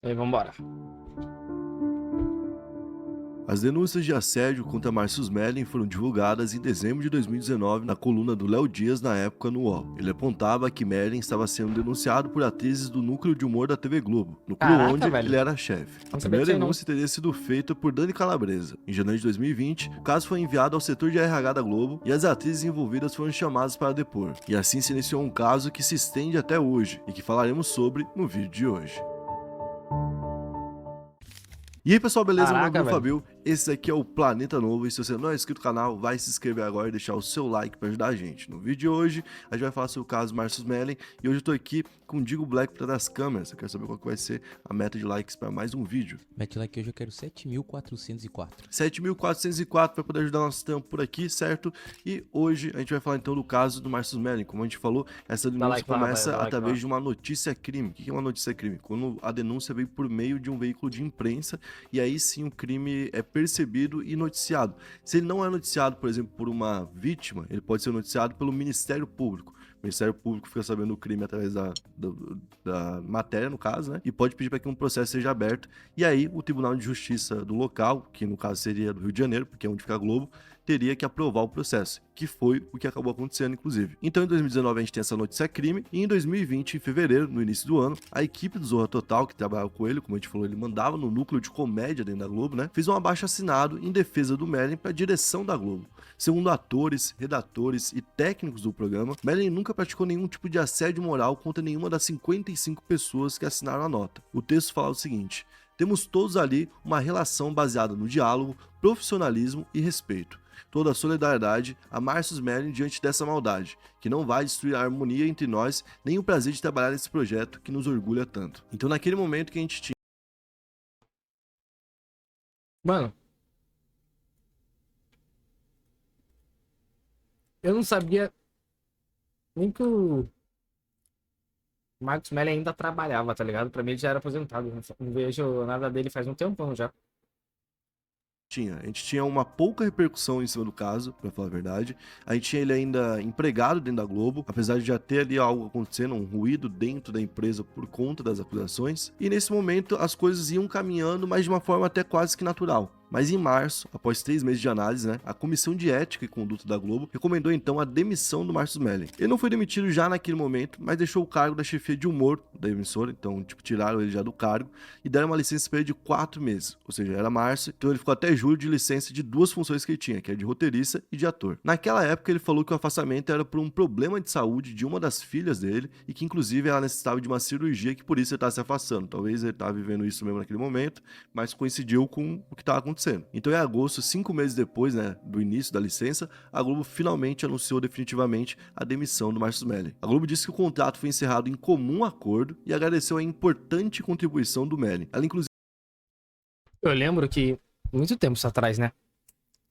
E aí, vambora. As denúncias de assédio contra Márcio Smelling foram divulgadas em dezembro de 2019 na coluna do Léo Dias, na época no UOL. Ele apontava que Smelling estava sendo denunciado por atrizes do núcleo de humor da TV Globo, núcleo Caraca, onde ele velho. era chefe. Não A sabia primeira disso aí, não. denúncia teria sido feita por Dani Calabresa. Em janeiro de 2020, o caso foi enviado ao setor de RH da Globo e as atrizes envolvidas foram chamadas para depor. E assim se iniciou um caso que se estende até hoje e que falaremos sobre no vídeo de hoje. E aí pessoal, beleza? Meu nome é Caraca, Bruno velho. Fabio, esse aqui é o Planeta Novo e se você não é inscrito no canal, vai se inscrever agora e deixar o seu like para ajudar a gente. No vídeo de hoje, a gente vai falar sobre o caso Márcio Smelling e hoje eu tô aqui com o Digo Black para das câmeras. Eu quero saber qual que vai ser a meta de likes para mais um vídeo. Mete like hoje, eu quero 7.404. 7.404 para poder ajudar nosso tempo por aqui, certo? E hoje a gente vai falar então do caso do Márcio Smelling. Como a gente falou, essa Dá denúncia like lá, começa rapaziada. Dá like através lá. de uma notícia crime. O que é uma notícia crime? Quando a denúncia veio por meio de um veículo de imprensa e aí sim o crime é percebido e noticiado. Se ele não é noticiado, por exemplo, por uma vítima, ele pode ser noticiado pelo Ministério Público. O Ministério Público fica sabendo do crime através da matéria, no caso, né? E pode pedir para que um processo seja aberto. E aí, o Tribunal de Justiça do local, que no caso seria do Rio de Janeiro, porque é onde fica a Globo, teria que aprovar o processo, que foi o que acabou acontecendo, inclusive. Então, em 2019, a gente tem essa notícia crime, e em 2020, em fevereiro, no início do ano, a equipe do Zorra Total, que trabalhava com ele, como a gente falou, ele mandava no núcleo de comédia dentro da Globo, né? Fez um abaixo-assinado em defesa do Smelling para a direção da Globo. Segundo atores, redatores e técnicos do programa, Smelling nunca praticou nenhum tipo de assédio moral contra nenhuma das 55 pessoas que assinaram a nota. O texto fala o seguinte: temos todos ali uma relação baseada no diálogo, profissionalismo e respeito. Toda a solidariedade a Márcio Smelling diante dessa maldade, que não vai destruir a harmonia entre nós, nem o prazer de trabalhar nesse projeto que nos orgulha tanto. Então, naquele momento que a gente tinha Mano, eu não sabia nem que o Marcos Melli ainda trabalhava, tá ligado? Pra mim ele já era aposentado. Não vejo nada dele faz um tempão já. a gente tinha uma pouca repercussão em cima do caso, pra falar a verdade. A gente tinha ele ainda empregado dentro da Globo, apesar de já ter ali algo acontecendo, um ruído dentro da empresa por conta das acusações. E nesse momento as coisas iam caminhando, mas de uma forma até quase que natural. Mas em março, após 3 meses de análise, né, a Comissão de Ética e Conduta da Globo recomendou então a demissão do Márcio Smelling. Ele não foi demitido já naquele momento, mas deixou o cargo da chefia de humor da emissora, então tiraram ele já do cargo e deram uma licença para ele de 4 meses, ou seja, era março, então ele ficou até julho de licença de 2 funções que ele tinha, que é de roteirista e de ator. Naquela época ele falou que o afastamento era por um problema de saúde de uma das filhas dele e que inclusive ela necessitava de uma cirurgia, que por isso ele estava se afastando. Talvez ele estava vivendo isso mesmo naquele momento, mas coincidiu com o que estava acontecendo. Então, em agosto, 5 meses depois, né, do início da licença, a Globo finalmente anunciou definitivamente a demissão do Márcio Smelling. A Globo disse que o contrato foi encerrado em comum acordo e agradeceu a importante contribuição do Smelling. Ela, inclusive, Eu lembro que, muito tempo isso atrás, né?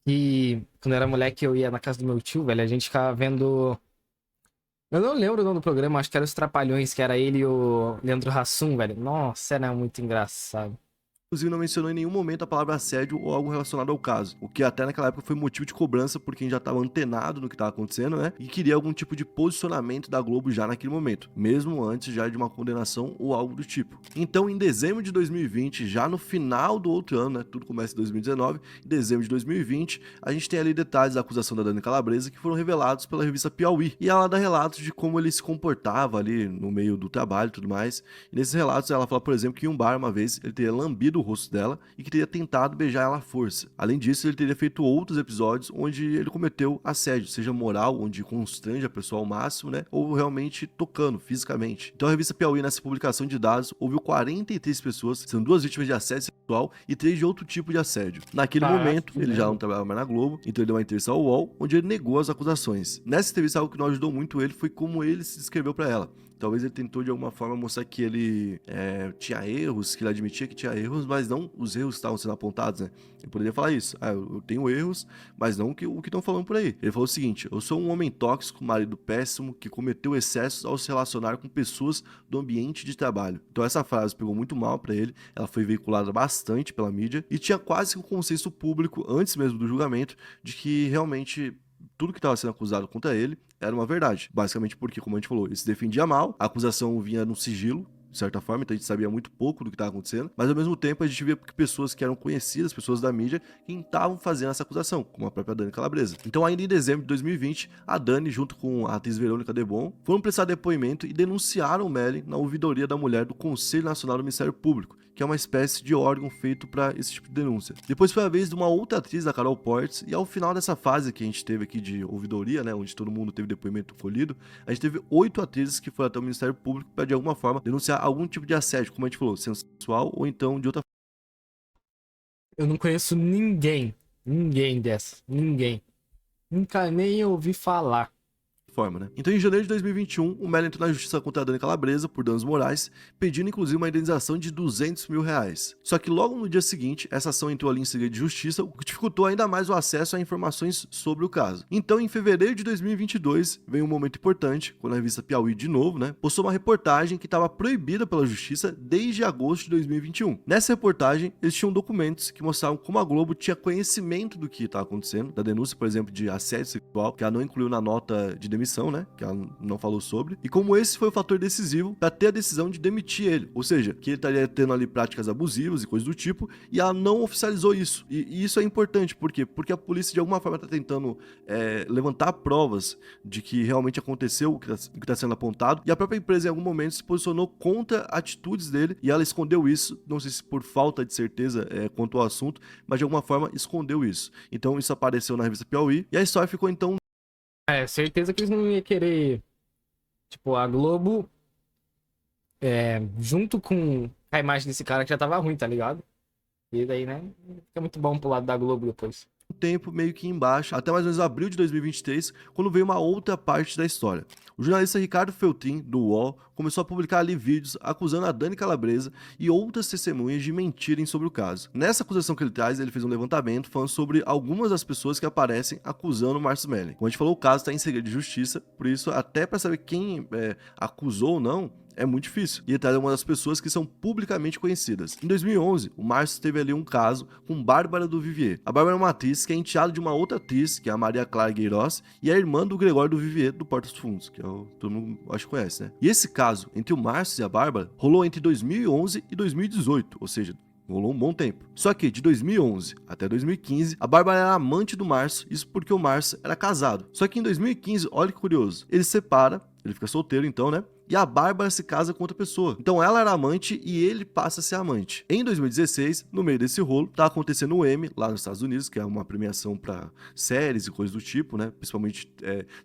E quando eu era moleque eu ia na casa do meu tio, velho, a gente ficava vendo. Eu não lembro o nome do programa, acho que era Os Trapalhões, que era ele e o Leandro Hassum, velho. Nossa, era muito engraçado. não mencionou em nenhum momento a palavra assédio ou algo relacionado ao caso, o que até naquela época foi motivo de cobrança por quem já estava antenado no que estava acontecendo, né? E queria algum tipo de posicionamento da Globo já naquele momento, mesmo antes já de uma condenação ou algo do tipo. Então, em dezembro de 2020, já no final do outro ano, né? Tudo começa em 2019, em dezembro de 2020, a gente tem ali detalhes da acusação da Dani Calabresa que foram revelados pela revista Piauí. E ela dá relatos de como ele se comportava ali no meio do trabalho e tudo mais. E nesses relatos ela fala, por exemplo, que em um bar uma vez ele teria lambido o rosto dela e que teria tentado beijar ela à força. Além disso, ele teria feito outros episódios onde ele cometeu assédio, seja moral, onde constrange a pessoa ao máximo, né, ou realmente tocando fisicamente. Então a revista Piauí, nessa publicação de dados, ouviu 43 pessoas, sendo 2 vítimas de assédio sexual e 3 de outro tipo de assédio. Naquele Caraca, momento, ele já não trabalhava mais na Globo, então ele deu uma entrevista ao UOL, onde ele negou as acusações. Nessa entrevista, algo que não ajudou muito ele foi como ele se descreveu para ela. Talvez ele tentou de alguma forma mostrar que ele tinha erros, que ele admitia que tinha erros, mas não os erros que estavam sendo apontados, né? Ele poderia falar isso. Eu tenho erros, mas não o que estão falando por aí. Ele falou o seguinte: eu sou um homem tóxico, marido péssimo, que cometeu excessos ao se relacionar com pessoas do ambiente de trabalho. Então essa frase pegou muito mal pra ele, ela foi veiculada bastante pela mídia e tinha quase que um consenso público, antes mesmo do julgamento, de que realmente tudo que estava sendo acusado contra ele era uma verdade. Basicamente porque, como a gente falou, ele se defendia mal, a acusação vinha no sigilo, de certa forma, então a gente sabia muito pouco do que estava acontecendo, mas ao mesmo tempo a gente via que pessoas que eram conhecidas, pessoas da mídia, que estavam fazendo essa acusação, como a própria Dani Calabresa. Então ainda em dezembro de 2020, a Dani, junto com a atriz Verônica Debon, foram prestar depoimento e denunciaram o Melling na ouvidoria da mulher do Conselho Nacional do Ministério Público, que é uma espécie de órgão feito para esse tipo de denúncia. Depois foi a vez de uma outra atriz, da Carol Portes, e ao final dessa fase que a gente teve aqui de ouvidoria, né, onde todo mundo teve depoimento colhido, a gente teve 8 atrizes que foram até o Ministério Público para de alguma forma denunciar algum tipo de assédio, como a gente falou, sensual ou então de outra Eu não conheço ninguém dessa. Ninguém. Nunca nem ouvi falar. forma, né? Então, em janeiro de 2021, o Melling entrou na justiça contra a Dani Calabresa por danos morais, pedindo inclusive uma indenização de R$200 mil. Só que logo no dia seguinte, essa ação entrou ali em segredo de justiça, o que dificultou ainda mais o acesso a informações sobre o caso. Então, em fevereiro de 2022, veio um momento importante, quando a revista Piauí, de novo, né, postou uma reportagem que estava proibida pela justiça desde agosto de 2021. Nessa reportagem, eles tinham documentos que mostravam como a Globo tinha conhecimento do que estava acontecendo, da denúncia, por exemplo, de assédio sexual, que ela não incluiu na nota de demissão, né, que ela não falou sobre, e como esse foi o fator decisivo para ter a decisão de demitir ele, ou seja, que ele estaria tendo ali práticas abusivas e coisas do tipo, e ela não oficializou isso, e isso é importante, por quê? Porque a polícia de alguma forma está tentando levantar provas de que realmente aconteceu o que está sendo apontado, e a própria empresa em algum momento se posicionou contra atitudes dele, e ela escondeu isso, não sei se por falta de certeza quanto ao assunto, mas de alguma forma escondeu isso. Então isso apareceu na revista Piauí, e a história ficou então Certeza que eles não iam querer. Tipo, a Globo. Junto com a imagem desse cara que já tava ruim, tá ligado? E daí, né? Fica muito bom pro lado da Globo depois. tempo meio que embaixo, até mais ou menos abril de 2023, quando veio uma outra parte da história. O jornalista Ricardo Feltrin, do UOL, começou a publicar ali vídeos acusando a Dani Calabresa e outras testemunhas de mentirem sobre o caso. Nessa acusação que ele traz, ele fez um levantamento falando sobre algumas das pessoas que aparecem acusando o Márcio Melling. Como a gente falou, o caso está em segredo de justiça, por isso, até para saber quem acusou ou não, é muito difícil. E ele traz uma das pessoas que são publicamente conhecidas. Em 2011, o Márcio teve ali um caso com Bárbara do Vivier. A Bárbara é uma atriz que é enteada de uma outra atriz, que é a Maria Clara Gueiroz, e é a irmã do Gregório do Vivier, do Porta dos Fundos, que todo mundo acho que conhece, né? E esse caso, entre o Márcio e a Bárbara, rolou entre 2011 e 2018, ou seja, rolou um bom tempo. Só que de 2011 até 2015, a Bárbara era amante do Márcio, isso porque o Márcio era casado. Só que em 2015, olha que curioso, ele se separa, ele fica solteiro então, né? E a Bárbara se casa com outra pessoa. Então ela era amante e ele passa a ser amante. Em 2016, no meio desse rolo, tá acontecendo o Emmy, lá nos Estados Unidos, que é uma premiação pra séries e coisas do tipo, né? Principalmente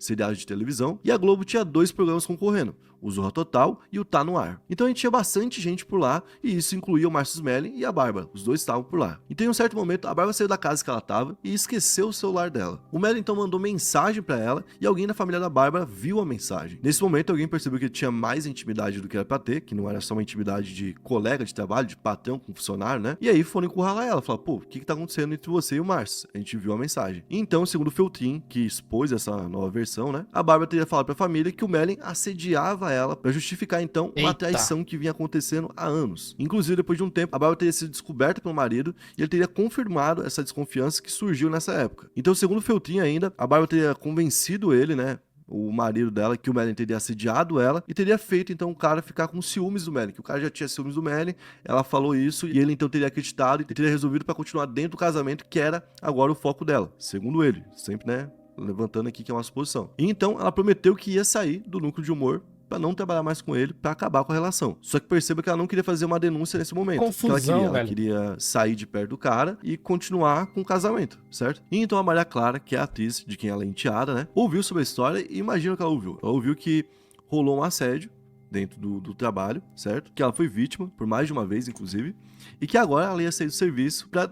seriados de televisão. E a Globo tinha 2 programas concorrendo, o Zorra Total e o Tá No Ar. Então a gente tinha bastante gente por lá, e isso incluía o Márcio Melling e a Bárbara. Os dois estavam por lá. Então em um certo momento, a Bárbara saiu da casa que ela tava e esqueceu o celular dela. O Melling então mandou mensagem pra ela, e alguém da família da Bárbara viu a mensagem. Nesse momento, alguém percebeu que ele tinha mais intimidade do que era pra ter, que não era só uma intimidade de colega de trabalho, de patrão com funcionário, né? E aí foram encurralar ela, falaram, pô, o que tá acontecendo entre você e o Márcio? A gente viu a mensagem. E então, segundo o Feltrin, que expôs essa nova versão, né? A Bárbara teria falado pra família que o Melling assediava ela pra justificar, então, uma traição que vinha acontecendo há anos. Inclusive, depois de um tempo, a Bárbara teria sido descoberta pelo marido e ele teria confirmado essa desconfiança que surgiu nessa época. Então, segundo o Feltrin ainda, a Bárbara teria convencido ele, né? O marido dela, que o Melling teria assediado ela e teria feito então o cara ficar com ciúmes do Melling, que o cara já tinha ciúmes do Melling, ela falou isso e ele então teria acreditado e teria resolvido para continuar dentro do casamento, que era agora o foco dela, segundo ele, sempre, né, levantando aqui que é uma suposição. E então ela prometeu que ia sair do núcleo de humor pra não trabalhar mais com ele, pra acabar com a relação. Só que perceba que ela não queria fazer uma denúncia nesse momento. Confusão, ela queria sair de perto do cara e continuar com o casamento, certo? E então a Maria Clara, que é a atriz de quem ela é enteada, né, ouviu sobre a história e imagina o que ela ouviu. Ela ouviu que rolou um assédio dentro do trabalho, certo? Que ela foi vítima, por mais de uma vez, inclusive, e que agora ela ia sair do serviço pra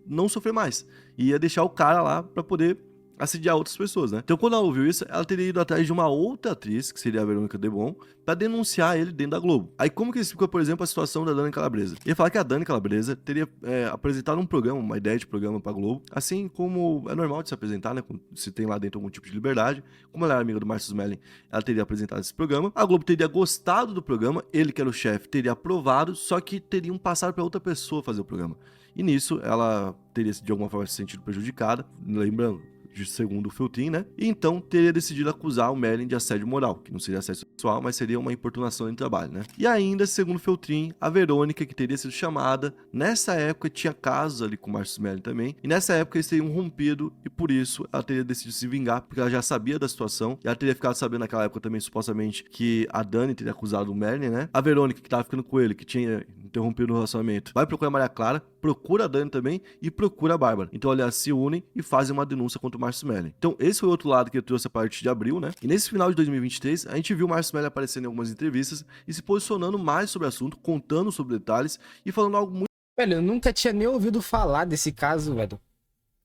não sofrer mais. E ia deixar o cara lá pra poder assediar outras pessoas, né? Então, quando ela ouviu isso, ela teria ido atrás de uma outra atriz, que seria a Verônica Debon, pra denunciar ele dentro da Globo. Aí, como que explica, por exemplo, a situação da Dani Calabresa? Ele fala que a Dani Calabresa teria apresentado um programa, uma ideia de programa pra Globo, assim como é normal de se apresentar, né? Se tem lá dentro algum tipo de liberdade. Como ela era amiga do Márcio Melling, ela teria apresentado esse programa. A Globo teria gostado do programa, ele, que era o chefe, teria aprovado, só que teriam passado pra outra pessoa fazer o programa. E nisso, ela teria, de alguma forma, se sentido prejudicada. Lembrando, segundo o Feltrin, né? E então teria decidido acusar o Merlin de assédio moral, que não seria assédio sexual, mas seria uma importunação em trabalho, né? E ainda, segundo o Feltrin, a Verônica, que teria sido chamada, nessa época tinha casos ali com o Marcus Merlin também, e nessa época eles teriam rompido, e por isso ela teria decidido se vingar, porque ela já sabia da situação, e ela teria ficado sabendo naquela época também, supostamente, que a Dani teria acusado o Merlin, né? A Verônica, que tava ficando com ele, que tinha interrompido o relacionamento, vai procurar a Maria Clara, procura a Dani também e procura a Bárbara. Então, aliás, se unem e fazem uma denúncia contra o Marcus Merlin. Então, esse foi o outro lado que eu trouxe a partir de abril, né? E nesse final de 2023, a gente viu o Marcus Merlin aparecendo em algumas entrevistas e se posicionando mais sobre o assunto, contando sobre detalhes e falando algo muito. Velho, eu nunca tinha nem ouvido falar desse caso, velho.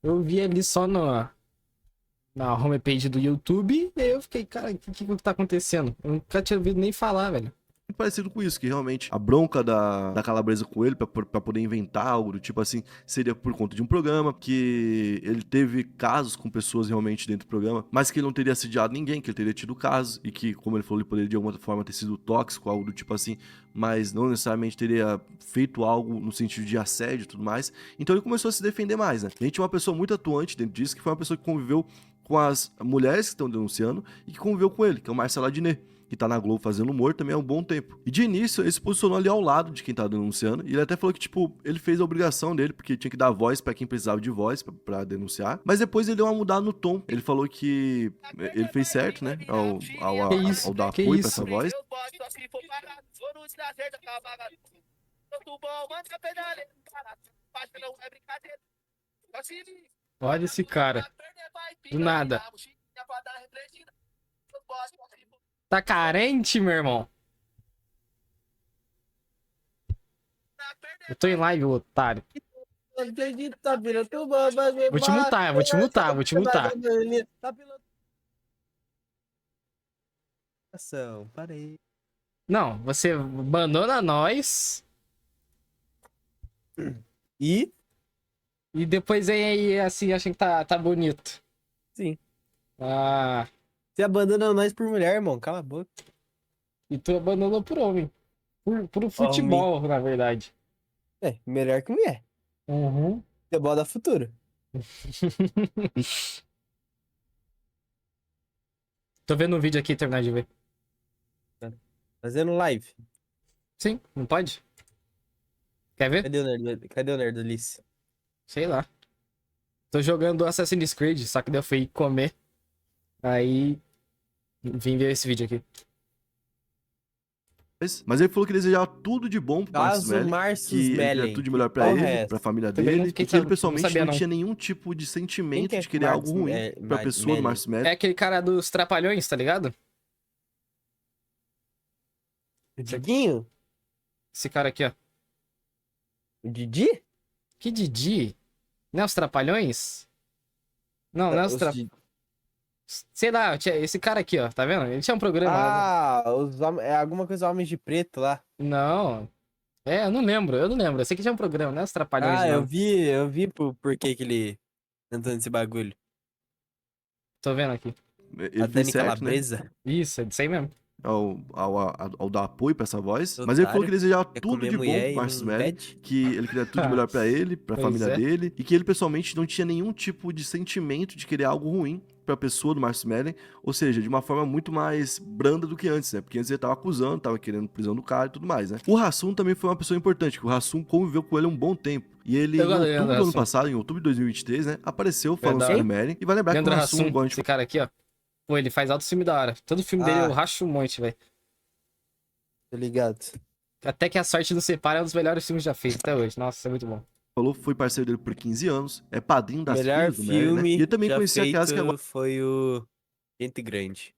Eu vi ali só na homepage do YouTube e aí eu fiquei, cara, o que tá acontecendo? Eu nunca tinha ouvido nem falar, velho. Parecido com isso, que realmente a bronca da Calabresa com ele pra poder inventar algo do tipo assim, seria por conta de um programa, que ele teve casos com pessoas realmente dentro do programa, mas que ele não teria assediado ninguém, que ele teria tido casos, e que, como ele falou, ele poderia de alguma forma ter sido tóxico, algo do tipo assim, mas não necessariamente teria feito algo no sentido de assédio e tudo mais. Então ele começou a se defender mais, né? A gente tinha uma pessoa muito atuante dentro disso, que foi uma pessoa que conviveu com as mulheres que estão denunciando e que conviveu com ele, que é o Marcelo Adnet, que tá na Globo fazendo humor também há um bom tempo. E de início, ele se posicionou ali ao lado de quem tá denunciando, e ele até falou que, tipo, ele fez a obrigação dele, porque tinha que dar voz pra quem precisava de voz pra denunciar, mas depois ele deu uma mudada no tom. Ele falou que ele fez certo, né, ao dar apoio pra essa voz. Olha esse cara. Do nada. Tá carente, meu irmão? Eu tô em live, otário. Vou te mutar, vou te mutar, vou te mutar. Parei. Não, você abandona nós E? e depois aí assim, acha que tá bonito. Sim. Ah, Você abandona nós por mulher, irmão. Cala a boca. e tu abandonou por homem. Por futebol, na verdade. É, melhor que mulher. Uhum. Futebol da futuro. Tô vendo um vídeo aqui, terminar de ver. Fazendo live. Sim, não pode? Quer ver? Cadê o Nerdolice? Sei lá. Tô jogando Assassin's Creed, só que daí eu fui comer. Aí vim ver esse vídeo aqui. Mas ele falou que desejava tudo de bom pro Marcus Caso Merlin, Marcus que ele queria Merlin. tudo de melhor pra Porra é ele, essa? pra família Também não dele, fiquei e que ele sabendo, pessoalmente não sabia, não não. tinha nenhum tipo de Quem sentimento que é de querer algo Marcus ruim pra pessoa do Marcus Merlin. É aquele cara dos Trapalhões, tá ligado? O Diguinho? Esse cara aqui, ó. O Didi? Que Didi? Não é os Trapalhões? Não, não é os Os Trapalhões. Di- Sei lá, esse cara aqui, ó, tá vendo? Ele tinha um programa. É alguma coisa Homens de Preto lá. Não. Eu não lembro. Eu sei que tinha um programa, não é os Trapalhões, Ah, não. eu vi por que ele entrou nesse bagulho. Tô vendo aqui. Ele A fez Dani certo, né? Calabresa. Isso, é disso aí mesmo. Ao dar apoio pra essa voz. Otário. Mas ele falou que desejava Quer tudo comer de bom mulher pro e Marcus não Merlin, pede? que ele queria tudo de melhor pra ele, pra Pois família é. dele, e que ele pessoalmente não tinha nenhum tipo de sentimento de querer algo ruim pra pessoa do Marcus Merlin, ou seja, de uma forma muito mais branda do que antes, né? Porque antes ele tava acusando, tava querendo prisão do cara e tudo mais, né? O Hassum também foi uma pessoa importante, que o Hassum conviveu com ele um bom tempo. E ele, em Eu gosto do outubro do Hassum. ano passado, em outubro de 2023, né? Apareceu falando Verdade. sobre o Merlin. E vai lembrar Leandro que o Hassum, Hassum, igual a gente esse cara aqui, ó. Pô, ele faz alto filme da hora. Todo filme dele eu racho um monte, velho. Tô ligado. Até que a sorte nos separa é um dos melhores filmes já feitos até hoje. Nossa, é muito bom. falou, foi parceiro dele por 15 anos, é padrinho das Melhor filhas do Merlin, né? filme E ele também já conhecia aquelas que feito agora foi o Gente Grande.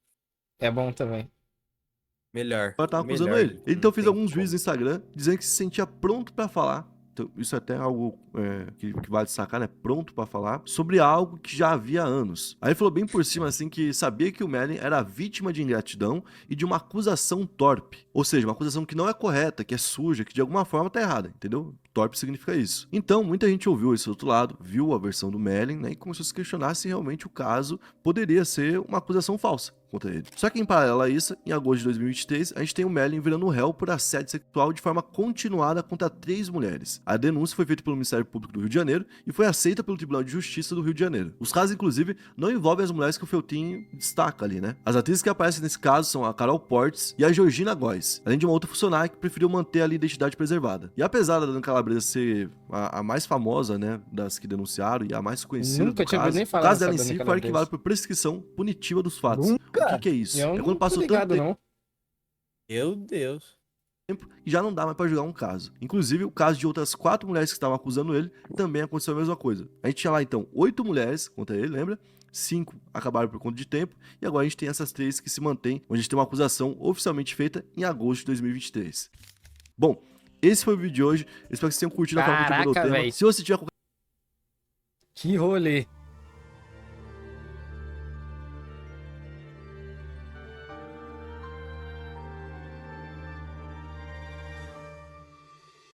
É bom também. Melhor. estavam acusando Melhor. ele. Ele então Não fez tem alguns como. vídeos no Instagram dizendo que se sentia pronto pra falar. Então, isso é até algo que vale destacar, né? Pronto pra falar sobre algo que já havia há anos. Aí ele falou bem por cima, assim, que sabia que o Merlin era vítima de ingratidão e de uma acusação torpe. Ou seja, uma acusação que não é correta, que é suja, que de alguma forma tá errada, entendeu? Torpe significa isso. Então, muita gente ouviu esse outro lado, viu a versão do Merlin, né? E começou a se questionar se realmente o caso poderia ser uma acusação falsa. contra ele. Só que em paralelo a isso, em agosto de 2023, a gente tem o Merlin virando réu por assédio sexual de forma continuada contra 3 mulheres. A denúncia foi feita pelo Ministério Público do Rio de Janeiro e foi aceita pelo Tribunal de Justiça do Rio de Janeiro. Os casos, inclusive, não envolvem as mulheres que o Feltrin destaca ali, né? As atrizes que aparecem nesse caso são a Carol Portes e a Georgina Góes, além de uma outra funcionária que preferiu manter a identidade preservada. E apesar da Dani Calabresa ser a mais famosa, né, das que denunciaram e a mais conhecida Nunca do tinha caso, ouvido nem o falar caso dessa dela em Dani si foi Calabresa. arquivado por prescrição punitiva dos fatos. Nunca? O que é isso? Eu É não quando tô passou tanto ligado, tempo não. Meu Deus. e já não dá mais pra julgar um caso. Inclusive, o caso de outras 4 mulheres que estavam acusando ele também aconteceu a mesma coisa. A gente tinha lá, então, 8 mulheres contra ele, lembra? 5 acabaram por conta de tempo, e agora a gente tem essas 3 que se mantêm, onde a gente tem uma acusação oficialmente feita em agosto de 2023. Bom, esse foi o vídeo de hoje. Espero que vocês tenham curtido a forma que a gente abordou o Caraca, tema. véi. Se você tiver Que rolê.